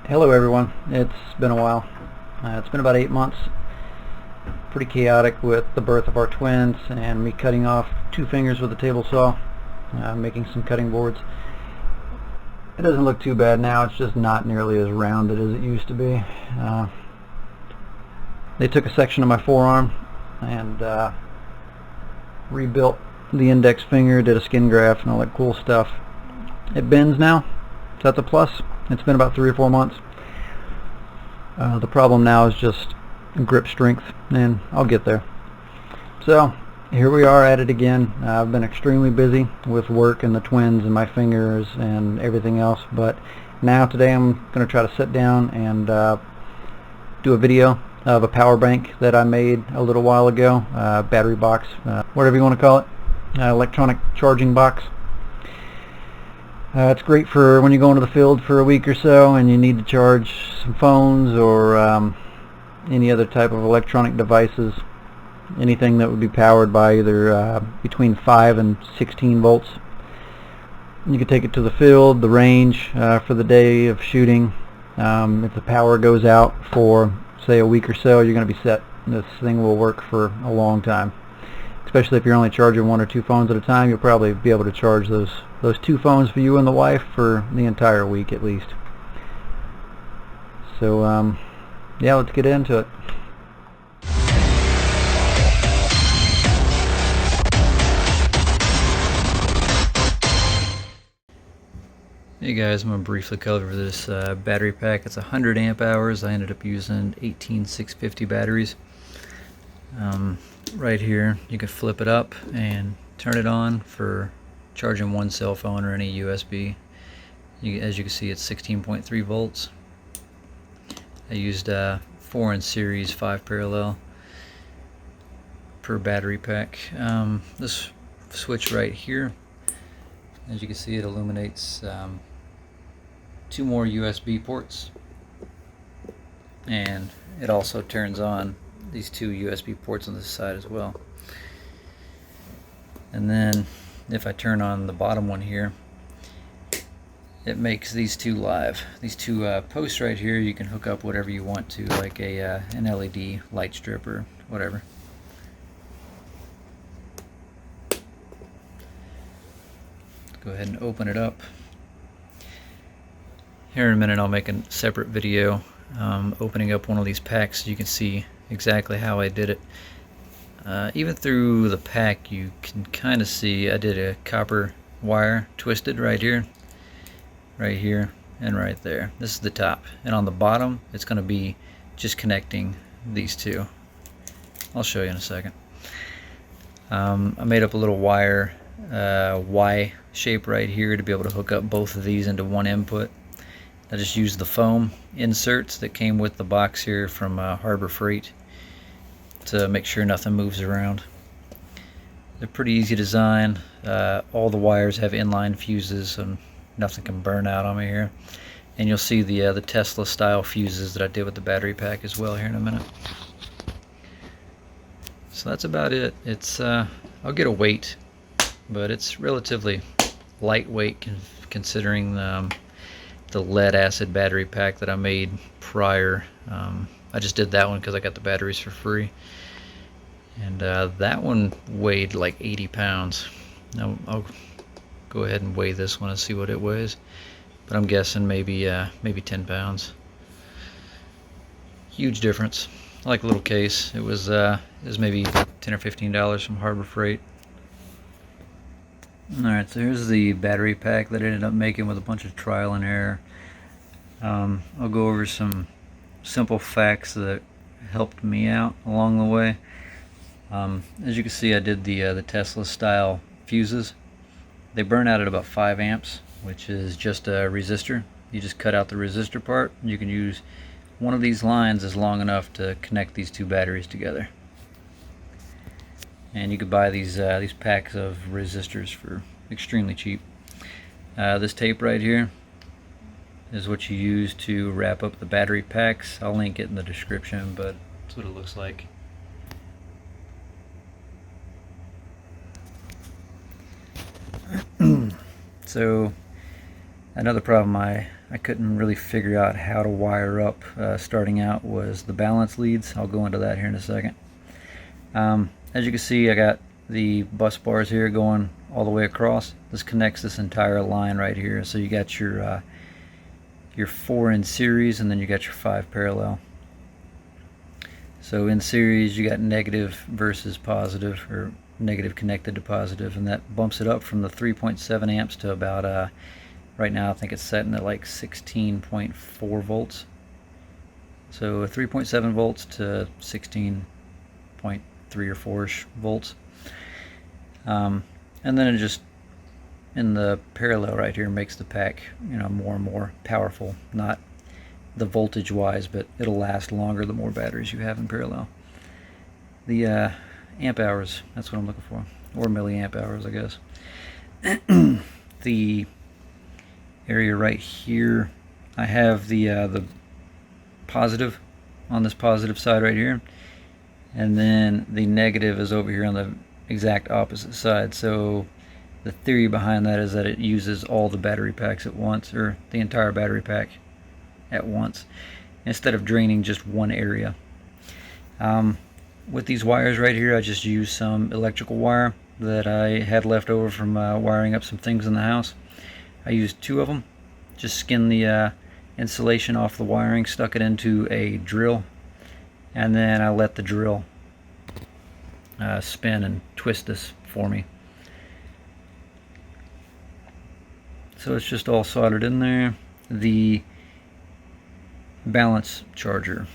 Hello everyone, it's been a while. It's been about 8 months. Pretty chaotic with the birth of our twins and me cutting off 2 fingers with a table saw, making some cutting boards. It doesn't look too bad now, it's just not nearly as rounded as it used to be. They took a section of my forearm and rebuilt the index finger, did a skin graft and all that cool stuff. It bends now, so that's a plus. It's been about 3 or 4 months. The problem now is just grip strength, and I'll get there. So here we are at it again. I've been extremely busy with work and the twins and my fingers and everything else, but now today I'm going to try to sit down and do a video of a power bank that I made a little while ago, battery box, whatever you want to call it, electronic charging box. It's great for when you go into the field for a week or so and you need to charge some phones or any other type of electronic devices, anything that would be powered by either between 5 and 16 volts. You can take it to the field, the range, for the day of shooting. If the power goes out for say a week or so, you're going to be set. This thing will work for a long time. Especially if you're only charging 1 or 2 phones at a time, you'll probably be able to charge those 2 phones for you and the wife for the entire week at least. So yeah, let's get into it. Hey guys, I'm going to briefly cover this battery pack. It's 100 amp hours. I ended up using 18 650 batteries. Right here you can flip it up and turn it on for charging 1 cell phone or any USB. As you can see, it's 16.3 volts. I used 4 in series, 5 parallel per battery pack. This switch right here, as you can see, it illuminates 2 more USB ports, and it also turns on these 2 USB ports on this side as well. And then if I turn on the bottom one here, it makes these 2 live. These 2 posts right here, you can hook up whatever you want to, like an LED light strip or whatever. Go ahead and open it up. Here in a minute I'll make a separate video opening up one of these packs so you can see exactly how I did it. Even through the pack you can kind of see I did a copper wire twisted right here, and right there. This is the top, and on the bottom it's going to be just connecting these 2. I'll show you in a second. I made up a little wire Y shape right here to be able to hook up both of these into one input. I just used the foam inserts that came with the box here from Harbor Freight to make sure nothing moves around. They're pretty easy to design. All the wires have inline fuses so nothing can burn out on me here. And you'll see the Tesla style fuses that I did with the battery pack as well here in a minute. So that's about it. It's I'll get a weight, but it's relatively lightweight considering the lead acid battery pack that I made prior. I just did that one because I got the batteries for free, and that one weighed like 80 pounds. Now I'll go ahead and weigh this one and see what it weighs, but I'm guessing maybe 10 pounds. Huge difference. I like a little case. It was maybe $10 or $15 from Harbor Freight. Alright, so here's the battery pack that I ended up making with a bunch of trial and error. I'll go over some simple facts that helped me out along the way. As you can see, I did the Tesla style fuses. They burn out at about 5 amps, which is just a resistor. You just cut out the resistor part. You can use one of these lines is long enough to connect these 2 batteries together. And you could buy these packs of resistors for extremely cheap. This tape right here is what you use to wrap up the battery packs. I'll link it in the description, but that's what it looks like. So another problem I I couldn't really figure out how to wire up starting out was the balance leads. I'll go into that here in a second. As you can see, I got the bus bars here going all the way across. This connects this entire line right here. So you got your 4 in series, and then you got your 5 parallel. So in series you got negative versus positive, or negative connected to positive, and that bumps it up from the 3.7 amps to about right now I think it's setting at like 16.4 volts. So 3.7 volts to 16.3 or 4ish volts. And then it just, in the parallel right here, makes the pack, more and more powerful. Not the voltage wise, but it'll last longer the more batteries you have in parallel. The amp hours, that's what I'm looking for, or milliamp hours, I guess. The area right here, I have the positive on this positive side right here, and then the negative is over here on the exact opposite side. So the theory behind that is that it uses all the battery packs at once, or the entire battery pack at once, instead of draining just one area. With these wires right here, I just used some electrical wire that I had left over from wiring up some things in the house. I used 2 of them, just skinned the insulation off the wiring, stuck it into a drill, and then I let the drill spin and twist this for me. So it's just all soldered in there. The balance charger,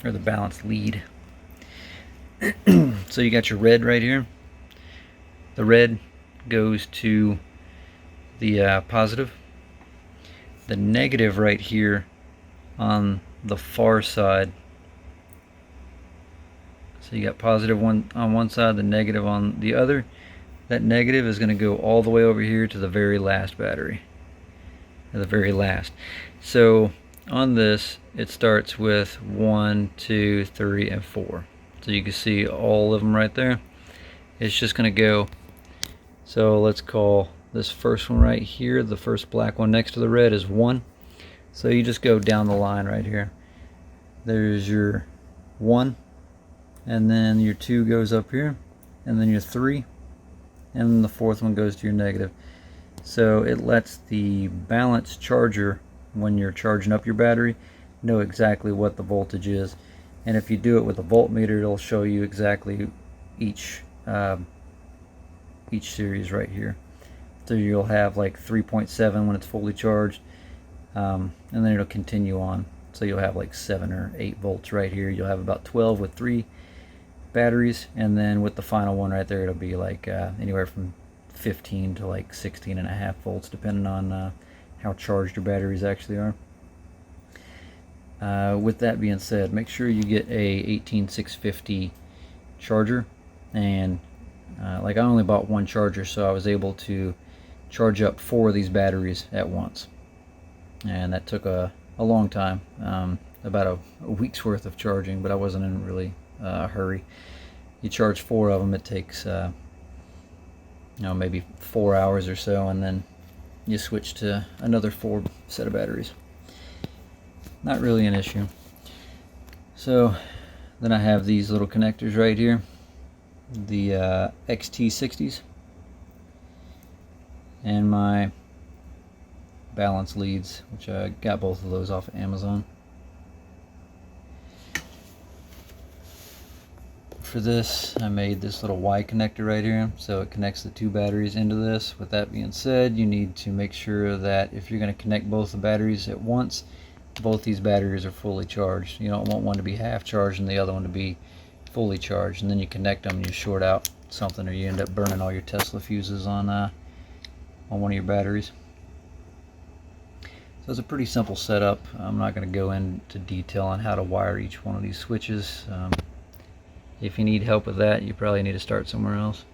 or the balance lead. So you got your red right here. The red goes to the positive. The negative right here on the far side. So you got positive one on one side, the negative on the other. That negative is going to go all the way over here to the very last battery. The very last. So on this, it starts with 1, 2, 3, and 4. So you can see all of them right there. It's just going to go. So let's call this first one right here, the first black one next to the red, is 1. So you just go down the line right here. There's your 1, and then your 2 goes up here, and then your 3, and then the 4th one goes to your negative. So it lets the balance charger, when you're charging up your battery, know exactly what the voltage is. And if you do it with a voltmeter, it'll show you exactly each series right here. So you'll have like 3.7 when it's fully charged, and then it'll continue on. So you'll have like 7 or 8 volts right here. You'll have about 12 with 3 batteries, and then with the final one right there, it'll be like anywhere from 15 to like 16.5 volts, depending on how charged your batteries actually are. With that being said, make sure you get a 18650 charger, and like I only bought 1 charger, so I was able to charge up 4 of these batteries at once, and that took a long time, about a week's worth of charging, but I wasn't in really a hurry. You charge 4 of them, it takes maybe 4 hours or so, and then you switch to another 4 set of batteries. Not really an issue. So then I have these little connectors right here, the XT60s, and my balance leads, which I got both of those off of Amazon. For this, I made this little Y connector right here, so it connects the 2 batteries into this. With that being said, you need to make sure that if you're going to connect both the batteries at once, both these batteries are fully charged. You don't want one to be half charged and the other one to be fully charged, and then you connect them and you short out something, or you end up burning all your Tesla fuses on one of your batteries. So it's a pretty simple setup. I'm not going to go into detail on how to wire each one of these switches. If you need help with that, you probably need to start somewhere else.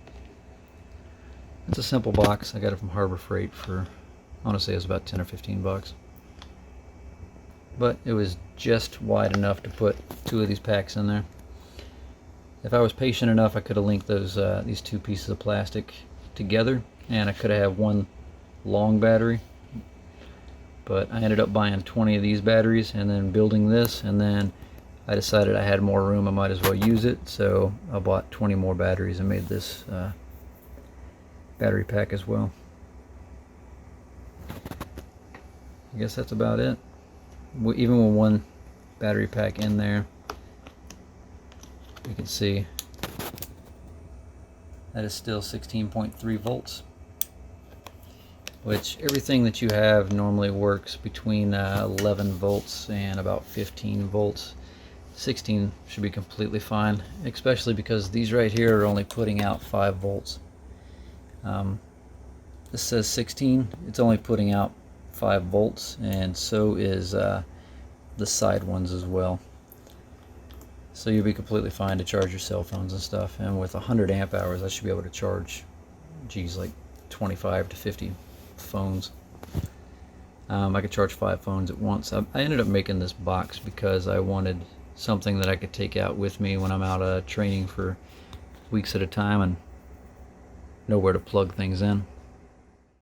It's a simple box. I got it from Harbor Freight for, I want to say it was about 10 or 15 bucks. But it was just wide enough to put 2 of these packs in there. If I was patient enough, I could have linked those these 2 pieces of plastic together, and I could have had 1 long battery. but I ended up buying 20 of these batteries and then building this, and then I decided I had more room, I might as well use it, so I bought 20 more batteries and made this battery pack as well. I guess that's about it. Even with one battery pack in there, you can see that is still 16.3 volts, which everything that you have normally works between 11 volts and about 15 volts. 16 should be completely fine, especially because these right here are only putting out 5 volts. This says 16, it's only putting out 5 volts, and so is the side ones as well. So you'll be completely fine to charge your cell phones and stuff. And with 100 amp hours, I should be able to charge, geez, like 25 to 50 phones. I could charge 5 phones at once. I ended up making this box because I wanted something that I could take out with me when I'm out training for weeks at a time and know where to plug things in.